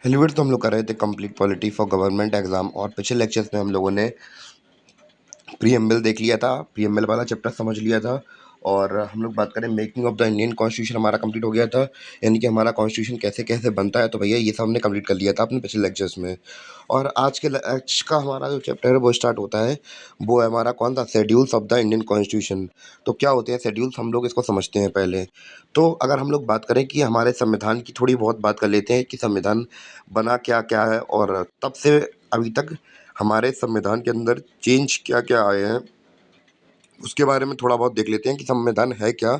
हेलीवेट तो हम लोग कर रहे थे complete polity for government exam. और पिछले लेक्चर्स में हम लोगों ने प्रीएम्बल देख लिया था, प्रीएम्बल वाला चैप्टर समझ लिया था। और हम लोग बात करें making of the Indian constitution, हमारा कंप्लीट हो गया था। यानी कि हमारा कॉन्स्टिट्यूशन कैसे कैसे बनता है, तो भैया ये सब हमने कंप्लीट कर लिया था अपने पिछले लेक्चर्स में। और आज का हमारा जो चैप्टर है वो स्टार्ट होता है, वो है हमारा कौन सा, schedules of the Indian constitution. तो क्या होते हैं शेड्यूल्स, हम लोग इसको समझते हैं पहले। तो अगर हम लोग बात करें कि हमारे संविधान की थोड़ी बहुत बात कर लेते हैं कि संविधान बना क्या क्या है, और तब से अभी तक हमारे संविधान के अंदर चेंज क्या क्या आए हैं, उसके बारे में थोड़ा बहुत देख लेते हैं कि संविधान है क्या।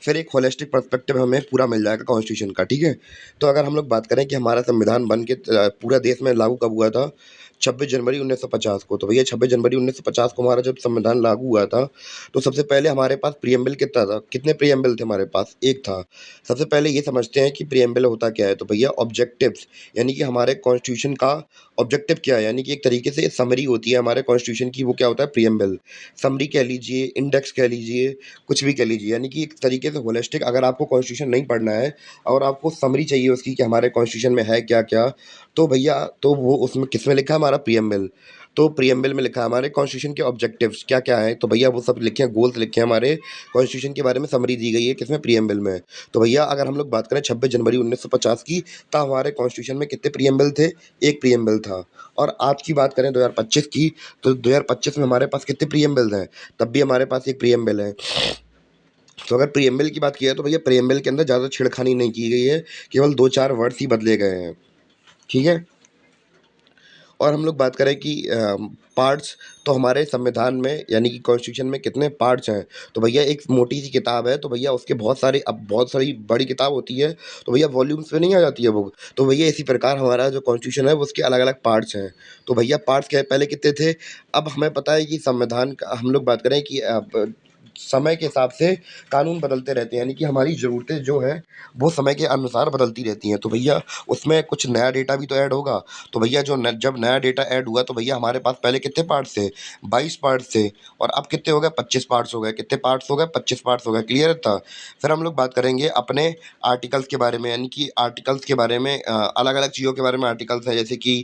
फिर एक होलिस्टिक पर्सपेक्टिव हमें पूरा मिल जाएगा कॉन्स्टिट्यूशन का, ठीक है। तो अगर हम लोग बात करें कि हमारा संविधान बन के पूरा देश में लागू कब हुआ था, 26 जनवरी 1950 को। तो भैया 26 जनवरी 1950 को हमारा जब संविधान लागू हुआ था, तो सबसे पहले हमारे पास प्रियम्बल कितना था, कितने प्रियम्बल थे हमारे पास, एक था। सबसे पहले ये समझते हैं कि प्रियम्बल होता क्या है। तो भैया ऑब्जेक्टिव्स, यानी कि हमारे कॉन्स्टिट्यूशन का ऑब्जेक्टिव क्या है, यानी कि एक तरीके से समरी होती है हमारे कॉन्स्टिट्यूशन की, वो क्या होता है, प्रियम्बल। समरी कह लीजिए, इंडेक्स कह लीजिए, कुछ भी कह लीजिए, यानी कि एक तरीके से होलिस्टिक। अगर आपको कॉन्स्टिट्यूशन नहीं पढ़ना है और आपको समरी चाहिए उसकी कि हमारे कॉन्स्टिट्यूशन में है क्या क्या, तो भैया तो वो उसमें किसमें लिखा है, हमारा प्रियम्बल। तो प्रियम्बल में लिखा है हमारे कॉन्स्टिट्यूशन के ऑब्जेक्टिव्स क्या क्या है। तो भैया वो सब लिखे हैं, गोल्स लिखे हैं, हमारे कॉन्स्टिट्यूशन के बारे में समरी दी गई है किसमें, प्रियम्बल में। तो भैया अगर हम लोग बात करें 26 जनवरी 1950 की, तब हमारे कॉन्स्टिट्यूशन में कितने प्रियम्बल थे, एक प्रियम्बल था। और आज की बात करें 2025 की, तो 2025 में हमारे पास कितने प्रियम्बल हैं, तब भी हमारे पास एक प्रियम्बल है। तो अगर प्रियम्बल की बात की है, तो भैया प्रियम्बल के अंदर ज़्यादा छेड़खानी नहीं की गई है, केवल दो चार वर्ड्स ही बदले गए हैं, ठीक है। और हम लोग बात करें कि पार्ट्स, तो हमारे संविधान में यानी कि कॉन्स्टिट्यूशन में कितने पार्ट्स हैं। तो भैया एक मोटी सी किताब है, तो भैया उसके बहुत सारे, अब बहुत सारी बड़ी किताब होती है, तो भैया वॉल्यूम्स में नहीं आ जाती है बुक। तो भैया इसी प्रकार हमारा जो कॉन्स्टिट्यूशन है वो उसके अलग अलग पार्ट्स हैं। तो भैया पार्ट्स क्या है, पहले कितने थे। अब हमें पता है कि संविधान का हम लोग बात करें कि समय के हिसाब से कानून बदलते रहते हैं, यानी कि हमारी ज़रूरतें जो हैं वो समय के अनुसार बदलती रहती हैं। तो भैया उसमें कुछ नया डेटा भी तो ऐड होगा। तो भैया जब नया डेटा ऐड हुआ, तो भैया हमारे पास पहले कितने पार्ट्स थे, 22 पार्ट्स थे। और अब कितने हो गए, 25 पार्ट्स हो गए। कितने पार्ट्स हो गए, 25 पार्ट्स हो गए, क्लियर था। फिर हम लोग बात करेंगे अपने आर्टिकल्स के बारे में, यानी कि आर्टिकल्स के बारे में, अलग अलग चीज़ों के बारे में आर्टिकल्स है, जैसे कि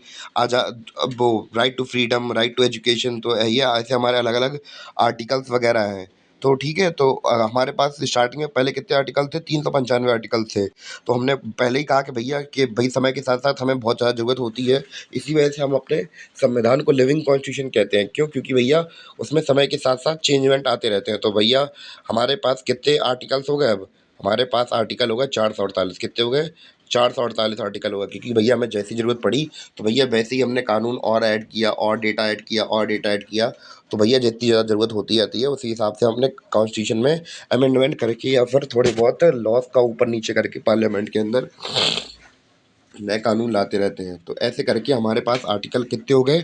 वो right to freedom, right to education. तो ये ऐसे हमारे अलग अलग आर्टिकल्स वगैरह हैं। तो ठीक है, तो हमारे पास स्टार्टिंग में पहले कितने आर्टिकल थे, 395 आर्टिकल थे। तो हमने पहले ही कहा कि भैया कि भाई समय के साथ साथ हमें बहुत ज़्यादा ज़रूरत होती है। इसी वजह से हम अपने संविधान को लिविंग कॉन्स्टिट्यूशन कहते हैं। क्यों, क्योंकि भैया उसमें समय के साथ साथ चेंजमेंट आते रहते हैं। तो भैया हमारे पास कितने आर्टिकल्स हो गए, अब हमारे पास आर्टिकल हो गए 448। कितने हो गए, 448 आर्टिकल होगा। क्योंकि भैया हमें जैसी ज़रूरत पड़ी, तो भैया वैसे ही हमने कानून और ऐड किया, और डेटा ऐड किया, और डेटा ऐड किया। तो भैया जितनी ज़्यादा ज़रूरत होती जाती है, उसी हिसाब से हमने कॉन्स्टिट्यूशन में अमेंडमेंट करके या फिर थोड़े बहुत लॉज का ऊपर नीचे करके पार्लियामेंट के अंदर नए कानून लाते रहते हैं। तो ऐसे करके हमारे पास आर्टिकल कितने हो गए,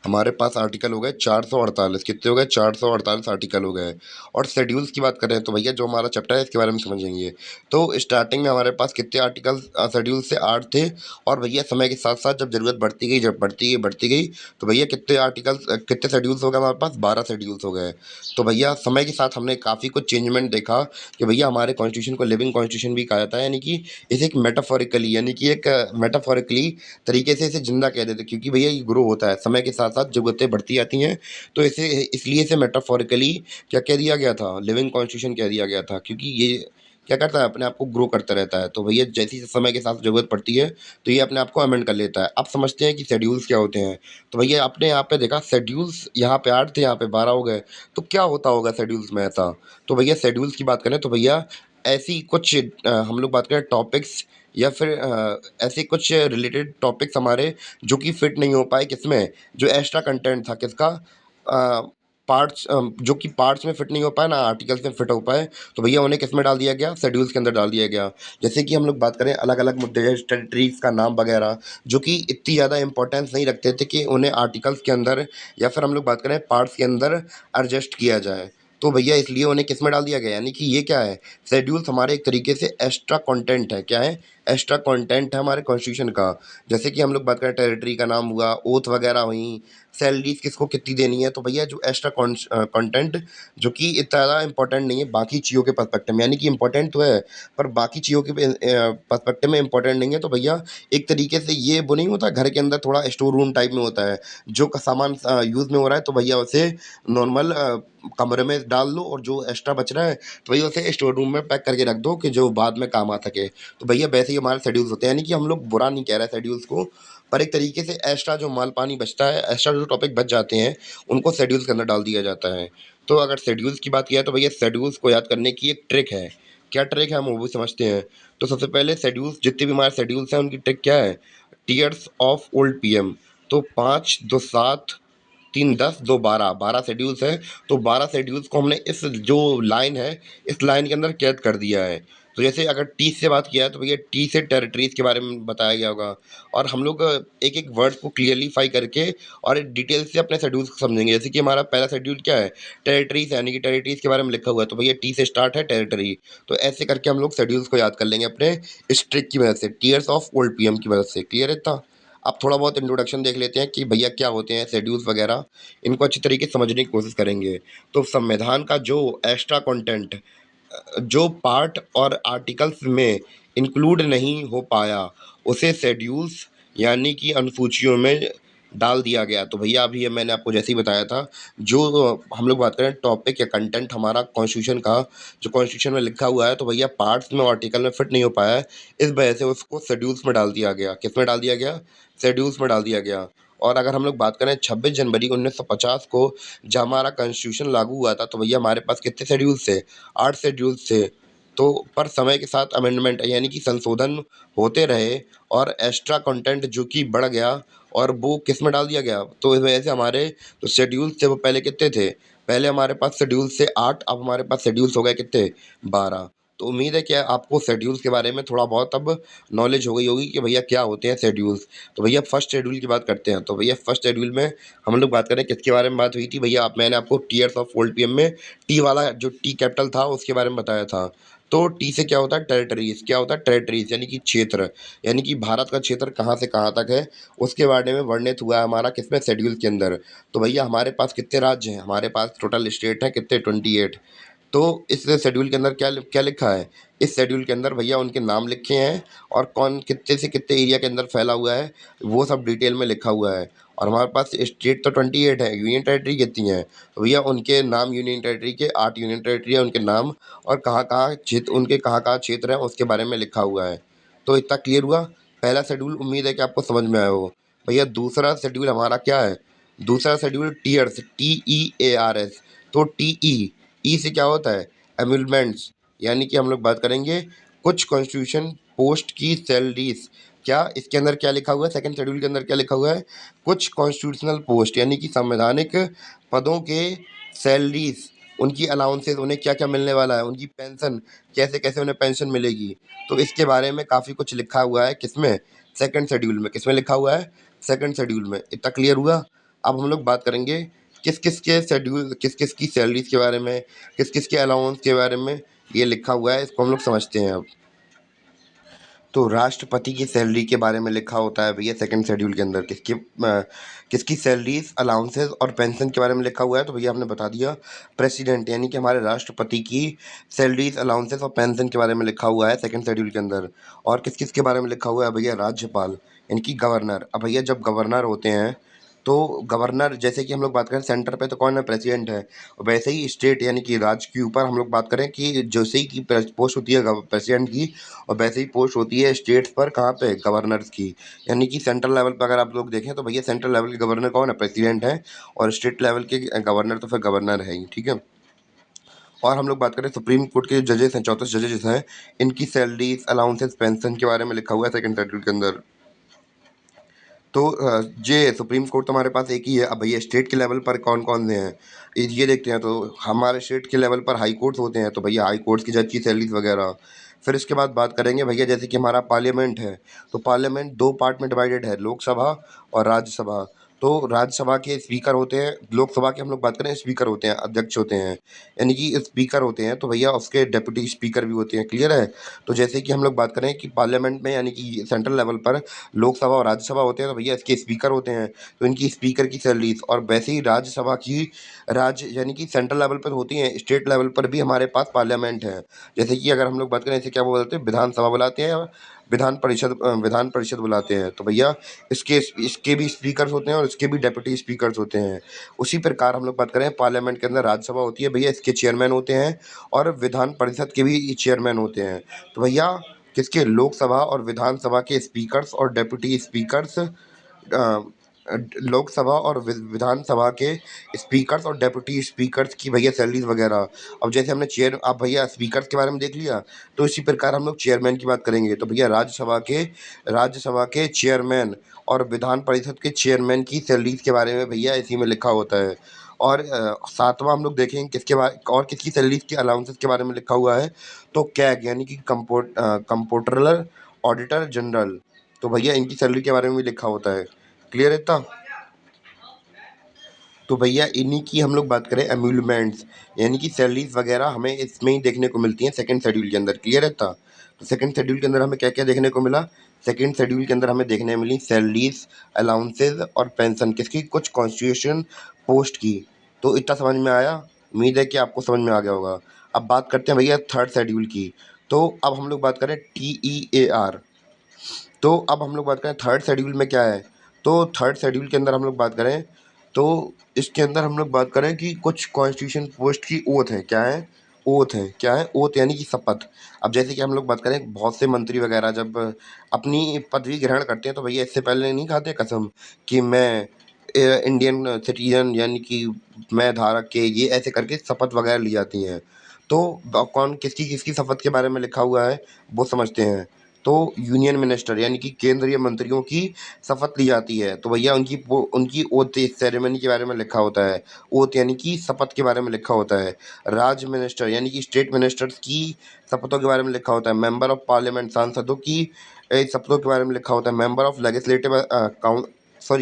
हमारे पास आर्टिकल हो गए 448। कितने हो गए, 448 आर्टिकल हो गए। और शेड्यूल्स की बात करें, तो भैया जो हमारा चैप्टर है इसके बारे में समझेंगे। तो स्टार्टिंग में हमारे पास कितने आर्टिकल शेड्यूल से 8 थे। और भैया समय के साथ साथ जब ज़रूरत बढ़ती गई, जब बढ़ती गई, तो भैया कितने आर्टिकल, कितने शेड्यूल्स हो गए हमारे पास, 12 शेड्यूल्स हो गए। तो भैया समय के साथ हमने काफ़ी कुछ चेंजमेंट देखा कि भैया हमारे कॉन्स्टिट्यूशन को लिविंग कॉन्स्टिट्यूशन भी कहा जाता है, यानी कि इसे एक मेटाफोरिकली, यानी कि एक मेटाफोरिकली तरीके से इसे जिंदा कह देते हैं। क्योंकि भैया ये ग्रो होता है समय के साथ साथ, ज़रूरतें बढ़ती जाती हैं। तो इसे इसलिए इसे मेटाफोरिकली क्या कह दिया गया था, लिविंग कॉन्स्टिट्यूशन कह दिया गया था। क्योंकि ये क्या करता है, अपने आप को ग्रो करता रहता है। तो भैया जैसी समय के साथ ज़रूरत पड़ती है, तो ये अपने आप को अमेंड कर लेता है। अब समझते हैं कि शेड्यूल्स क्या होते हैं। तो भैया आपने यहाँ पे देखा शेड्यूल्स, यहाँ पे 8 थे, यहाँ पे 12 हो गए। तो क्या होता होगा शेड्यूल्स में ऐसा। तो भैया शेड्यूल्स की बात करें, तो भैया ऐसी कुछ हम लोग बात करें टॉपिक्स, या फिर ऐसे कुछ रिलेटेड टॉपिक्स हमारे जो कि फिट नहीं हो पाए किसमें, जो एक्स्ट्रा कंटेंट था किसका, पार्ट्स, जो कि पार्ट्स में फिट नहीं हो पाए ना, आर्टिकल्स में फिट हो पाए, तो भैया उन्हें किस में डाल दिया गया, शेड्यूल्स के अंदर डाल दिया गया। जैसे कि हम लोग बात करें अलग अलग मुद्दे, टेरिटरीज का नाम वगैरह, जो कि इतनी ज़्यादा इंपॉर्टेंस नहीं रखते थे कि उन्हें आर्टिकल्स के अंदर या फिर हम लोग बात करें पार्ट्स के अंदर एडजस्ट किया जाए। तो भैया इसलिए उन्हें किस में डाल दिया गया, यानी कि ये क्या है, शेड्यूल्स हमारे एक तरीके से एक्स्ट्रा कंटेंट है। क्या है, एक्स्ट्रा कंटेंट है हमारे कॉन्स्टिट्यूशन का। जैसे कि हम लोग बात करें टेरिटरी का नाम हुआ, ओथ वगैरह हुई, सैलरीज किसको कितनी देनी है, तो भैया जो एक्स्ट्रा कंटेंट जो कि इतना ज़्यादा इंपॉर्टेंट नहीं है बाकी चीज़ों के पर्सपेक्टिव में, यानी कि इंपॉर्टेंट तो है पर बाकी चीज़ों के पर्सपेक्टिव में इंपॉर्टेंट नहीं है, तो भैया एक तरीके से ये वो नहीं होता घर के अंदर थोड़ा स्टोर रूम टाइप में होता है, जो का सामान यूज़ में हो रहा है तो भैया उसे नॉर्मल कमरे में डाल दो, और जो एक्स्ट्रा बच रहा है तो भैया उसे स्टोर रूम में पैक करके रख दो कि जो बाद में काम आ सके। तो भैया वैसे ही हमारे शेड्यूल्स होते हैं, यानी कि हम लोग बुरा नहीं कह रहे शेड्यूल्स को, पर एक तरीके से एक्स्ट्रा जो माल पानी बचता है, एक्स्ट्रा जो टॉपिक बच जाते हैं, उनको शेड्यूल्स के अंदर डाल दिया जाता है। तो अगर शेड्यूल्स की बात किया तो भैया शेड्यूल्स को याद करने की एक ट्रिक है। क्या ट्रिक है हम वो भी समझते हैं। तो सबसे पहले शेड्यूल्स जितने भी हमारे शेड्यूल्स हैं उनकी ट्रिक क्या है, टीयर्स ऑफ ओल्ड पीएम। तो 5 2 7 3 10 2 12 12 शेड्यूल्स हैं। तो 12 शेड्यूल्स को हमने इस जो लाइन है, इस लाइन के अंदर कैद कर दिया है। तो जैसे अगर टी से बात किया तो भैया टी से टेरिटरीज के बारे में बताया गया होगा, और हम लोग एक एक वर्ड को क्लियरलीफाई करके और एक डिटेल से अपने शेड्यूल्स को समझेंगे। जैसे कि हमारा पहला शेड्यूल क्या है, टेरिटरीज, यानी कि टेरिटरीज के बारे में लिखा हुआ है, तो भैया टी से स्टार्ट है टेरिटरी। तो ऐसे करके हम लोग शेड्यूल्स को याद कर लेंगे अपने इस ट्रिक की मदद से, टीयर्स ऑफ ओल्ड पीएम की मदद से। क्लियर है इतना। अब थोड़ा बहुत इंट्रोडक्शन देख लेते हैं कि भैया क्या होते हैं शेड्यूल्स वगैरह, इनको अच्छी तरीके से समझने की कोशिश करेंगे। तो संविधान का जो एक्स्ट्रा कंटेंट, जो पार्ट और आर्टिकल्स में इंक्लूड नहीं हो पाया, उसे शेड्यूल्स यानी कि अनुसूचियों में डाल दिया गया। तो भैया अभी ये मैंने आपको जैसे ही बताया था, जो हम लोग बात करें टॉपिक या कंटेंट हमारा कॉन्स्टिट्यूशन का, जो कॉन्स्टिट्यूशन में लिखा हुआ है, तो भैया पार्ट्स में और आर्टिकल में फिट नहीं हो पाया है, इस वजह से उसको शेड्यूल्स में डाल दिया गया। किस में डाल दिया गया, शेड्यूल्स में डाल दिया गया। और अगर हम लोग बात करें 26 जनवरी 1950 को जब हमारा कॉन्स्टिट्यूशन लागू हुआ था, तो भैया हमारे पास कितने शेड्यूल्स थे, 8 शेड्यूल्स थे। तो पर समय के साथ अमेंडमेंट यानी कि संशोधन होते रहे, और एक्स्ट्रा कंटेंट जो कि बढ़ गया, और वो किस में डाल दिया गया, तो इस वजह से हमारे जो शेड्यूल्स थे वो पहले कितने थे, पहले हमारे पास शेड्यूल्स थे 8, अब हमारे पास शेड्यूल्स हो गए कितने, 12। तो उम्मीद है कि आपको शेड्यूल्स के बारे में थोड़ा बहुत अब नॉलेज हो गई होगी कि भैया क्या होते हैं शेड्यूल्स। तो भैया फर्स्ट शेड्यूल की बात करते हैं। तो भैया फर्स्ट शेड्यूल में हम लोग बात करें किसके बारे में बात हुई थी भैया, आप मैंने आपको टीयर्स ऑफ ओल्ड पीएम में टी वाला जो टी कैपिटल था उसके बारे में बताया था। तो टी से क्या होता है, टेरिटरीज। क्या होता है, टेरिटरीज यानी कि क्षेत्र, यानी कि भारत का क्षेत्र कहाँ से कहाँ तक है, उसके बारे में वर्णित हुआ है हमारा किसमें, शेड्यूल के अंदर। तो भैया हमारे पास कितने राज्य हैं, हमारे पास टोटल स्टेट है कितने, 28। तो इस शेड्यूल के अंदर क्या क्या लिखा है, इस शेड्यूल के अंदर भैया उनके नाम लिखे हैं, और कौन कितने से कितने एरिया के अंदर फैला हुआ है वो सब डिटेल में लिखा हुआ है। और हमारे पास स्टेट तो 28 है, यूनियन टेरिटरी कितनी है, तो भैया उनके नाम, यूनियन टेरिटरी के 8 यूनियन टेरिटरी है, उनके नाम और कहाँ कहाँ क्षेत्र, उनके कहाँ कहाँ क्षेत्र हैं उसके बारे में लिखा हुआ है। तो इतना क्लियर हुआ पहला शेड्यूल, उम्मीद है कि आपको समझ में आया हो। भैया दूसरा शेड्यूल हमारा क्या है, दूसरा शेड्यूल टीयर्स, TEARS। तो ई से क्या होता है, एम्यूलमेंट्स, यानी कि हम लोग बात करेंगे कुछ कॉन्स्टिट्यूशन पोस्ट की सैलरीज। क्या इसके अंदर क्या लिखा हुआ है, सेकंड शेड्यूल के अंदर क्या लिखा हुआ है, कुछ कॉन्स्टिट्यूशनल पोस्ट यानी कि संवैधानिक पदों के सैलरीज, उनकी अलाउंसेस, उन्हें क्या क्या मिलने वाला है, उनकी पेंशन कैसे कैसे उन्हें पेंशन मिलेगी। तो इसके बारे में काफ़ी कुछ लिखा हुआ है किसमें, सेकंड शेड्यूल में। किसमें लिखा हुआ है, सेकंड शेड्यूल में। इतना क्लियर हुआ। अब हम लोग बात करेंगे किस किस के शेड्यूल, किस किस की सैलरीज के बारे में, किस किस के अलाउंस के बारे में ये लिखा हुआ है, इसको हम लोग समझते हैं अब। तो राष्ट्रपति की सैलरी के बारे में लिखा होता है भैया सेकंड शेड्यूल के अंदर, किसकी सैलरीज, अलाउंसेस और पेंशन के बारे में लिखा हुआ है, तो भैया हमने बता दिया प्रेसिडेंट, यानी कि हमारे राष्ट्रपति की सैलरीज, अलाउंसेस और पेंशन के बारे में लिखा हुआ है सेकंड शेड्यूल के अंदर। और किस किस के बारे में लिखा हुआ है भैया, राज्यपाल, यानी कि गवर्नर। अब भैया जब गवर्नर होते हैं, तो गवर्नर, जैसे कि हम लोग बात करें सेंटर पे तो कौन है, प्रेसिडेंट है। और वैसे ही स्टेट यानी कि राज्य के ऊपर हम लोग बात करें कि जैसे ही की पोस्ट होती है प्रेसिडेंट की, और वैसे ही पोस्ट होती है स्टेट्स पर, कहाँ पे, गवर्नर्स की। यानी कि सेंट्रल लेवल पर अगर आप लोग देखें तो भैया सेंट्रल लेवल के गवर्नर कौन है, प्रेसिडेंट है, और स्टेट लेवल के गवर्नर तो फिर गवर्नर है ही, ठीक है। और हम लोग बात करें सुप्रीम कोर्ट के जजेस हैं, 34 जजेस हैं, इनकी सैलरीज, अलाउंसेस, पेंशन के बारे में लिखा हुआ है सेकंड शेड्यूल के अंदर। तो ये सुप्रीम कोर्ट तो हमारे पास एक ही है। अब भैया स्टेट के लेवल पर कौन कौन से हैं, ये देखते हैं। तो हमारे स्टेट के लेवल पर हाई कोर्ट्स होते हैं, तो भैया हाई कोर्ट्स की जज की सैलरीज वगैरह। फिर इसके बाद बात करेंगे भैया, जैसे कि हमारा पार्लियामेंट है, तो पार्लियामेंट दो पार्ट में डिवाइडेड है, लोकसभा और राज्यसभा। तो राज्यसभा के स्पीकर होते हैं, लोकसभा के हम लोग बात करें स्पीकर होते हैं, अध्यक्ष होते हैं, यानी कि स्पीकर होते हैं, तो भैया उसके डेप्यूटी स्पीकर भी होते हैं, क्लियर है? तो जैसे कि हम लोग बात करें कि पार्लियामेंट में यानी कि सेंट्रल लेवल पर लोकसभा और राज्यसभा होते हैं, तो भैया इसके स्पीकर होते हैं, तो इनकी स्पीकर की सैलरीज, और वैसे ही राज्यसभा की राज्य यानी कि सेंट्रल लेवल पर होती हैं, स्टेट लेवल पर भी हमारे पास पार्लियामेंट है। जैसे कि अगर हम लोग बात करें इसे क्या बोलते हैं, विधानसभा बुलाते हैं, विधान परिषद बुलाते हैं, तो भैया इसके इसके भी स्पीकर्स होते हैं और इसके भी डेप्यूटी स्पीकर्स होते हैं। उसी प्रकार हम लोग बात करें पार्लियामेंट के अंदर राज्यसभा होती है, भैया इसके चेयरमैन होते हैं और विधान परिषद के भी चेयरमैन होते हैं। तो भैया किसके, लोकसभा और विधानसभा के स्पीकर्स और डेप्यूटी स्पीकर्स, लोकसभा और विधानसभा के स्पीकर्स और डेप्यूटी स्पीकर्स की भैया सैलरीज वगैरह। अब जैसे हमने चेयर, आप भैया स्पीकर्स के बारे में देख लिया, तो इसी प्रकार हम लोग चेयरमैन की बात करेंगे। तो भैया राज्यसभा के चेयरमैन और विधान परिषद के चेयरमैन की सैलरीज के बारे में भैया इसी में लिखा होता है। और सातवां हम लोग देखेंगे किसके बारे और किसकी सैलरीज के अलाउंसेस के बारे में लिखा हुआ है, तो कैग यानी कि कंप्ट्रोलर ऑडिटर जनरल, तो भैया इनकी सैलरी के बारे में भी लिखा होता है। क्लियर है इतना? तो भैया इन्हीं की हम लोग बात करें एम्यूलमेंट्स, यानी कि सैलरीज वगैरह हमें इसमें ही देखने को मिलती हैं सेकंड शेड्यूल के अंदर। क्लियर है इतना? तो सेकंड शेड्यूल के अंदर हमें क्या क्या देखने को मिला, सेकंड शेड्यूल के अंदर हमें देखने मिली सैलरीज, अलाउंसेज और पेंशन किसकी, कुछ कॉन्स्टिट्यूशन पोस्ट की। तो इतना समझ में आया? उम्मीद है कि आपको समझ में आ गया होगा। अब बात करते हैं भैया थर्ड शेड्यूल की। तो अब हम लोग बात करें TEAR। तो अब हम लोग बात करें थर्ड शेड्यूल में क्या है, तो थर्ड शेड्यूल के अंदर हम लोग बात करें, तो इसके अंदर हम लोग बात करें कि कुछ कॉन्स्टिट्यूशन पोस्ट की ओथ है, क्या है, ओथ है, क्या है, ओथ यानी कि शपथ। अब जैसे कि हम लोग बात करें बहुत से मंत्री वगैरह जब अपनी पदवी ग्रहण करते हैं, तो भैया इससे पहले नहीं खाते कसम कि मैं इंडियन सिटीजन यानी कि मैं धारक के, ये ऐसे करके शपथ वगैरह ली जाती हैं। तो कौन किसकी किसकी शपथ के बारे में लिखा हुआ है वो समझते हैं। तो यूनियन मिनिस्टर यानी कि केंद्रीय मंत्रियों की शपथ ली जाती है, तो भैया उनकी ओथ सेरेमनी के बारे में लिखा होता है, ओथ यानी कि शपथ के बारे में लिखा होता है। राज्य मिनिस्टर यानी कि स्टेट मिनिस्टर्स की शपथों के बारे में लिखा होता है। मेंबर ऑफ पार्लियामेंट सांसदों की शपथों के बारे में लिखा होता है। Member of legislative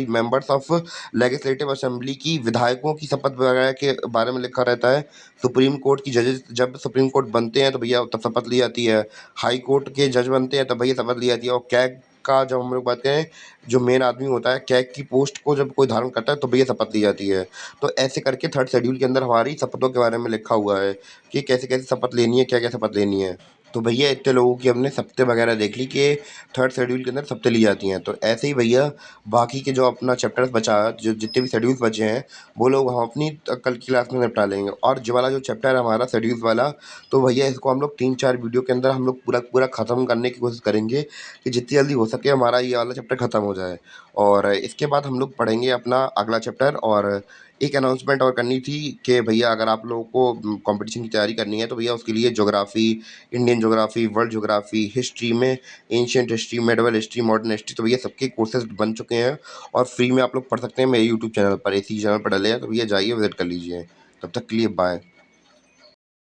members of legislative assembly की विधायकों की शपथ वगैरह के बारे में लिखा रहता है। सुप्रीम कोर्ट की जजेस जब सुप्रीम कोर्ट बनते हैं तो भैया तब शपथ ली जाती है। हाई कोर्ट के जज बनते हैं तब भैया शपथ ली जाती है। और कैग का जब हम लोग बात करें, जो मेन आदमी होता है कैग की पोस्ट को जब कोई धारण करता है तो भैया शपथ ली जाती है। तो ऐसे करके थर्ड शेड्यूल के अंदर हमारी शपथों के बारे में लिखा हुआ है कि कैसे कैसे शपथ लेनी है, क्या क्या शपथ लेनी है। तो भैया इतने लोगों की हमने शपथें वगैरह देख ली कि थर्ड शेड्यूल के अंदर शपथें ली जाती हैं। तो ऐसे ही भैया बाकी के जो अपना चैप्टर्स बचा, जो जितने भी शेड्यूल्स बचे हैं वो लोग हम अपनी कल की क्लास में निपटा लेंगे। और जो वाला जो चैप्टर है हमारा शेड्यूल्स वाला, तो भैया इसको हम लोग 3-4 वीडियो के अंदर हम लोग पूरा पूरा ख़त्म करने की कोशिश करेंगे कि जितनी जल्दी हो सके हमारा ये वाला चैप्टर ख़त्म हो जाए। और इसके बाद हम लोग पढ़ेंगे अपना अगला चैप्टर। और एक अनाउंसमेंट और करनी थी कि भैया अगर आप लोगों को कंपटीशन की तैयारी करनी है तो भैया उसके लिए geography, Indian geography, world geography, history में ancient history, medieval history, modern history, तो भैया सबके कोर्सेज बन चुके हैं और फ्री में आप लोग पढ़ सकते हैं मेरे यूट्यूब चैनल पर, इसी चैनल पर डले हैं। तो भैया जाइए विजिट कर लीजिए। तब तक के लिए बाय।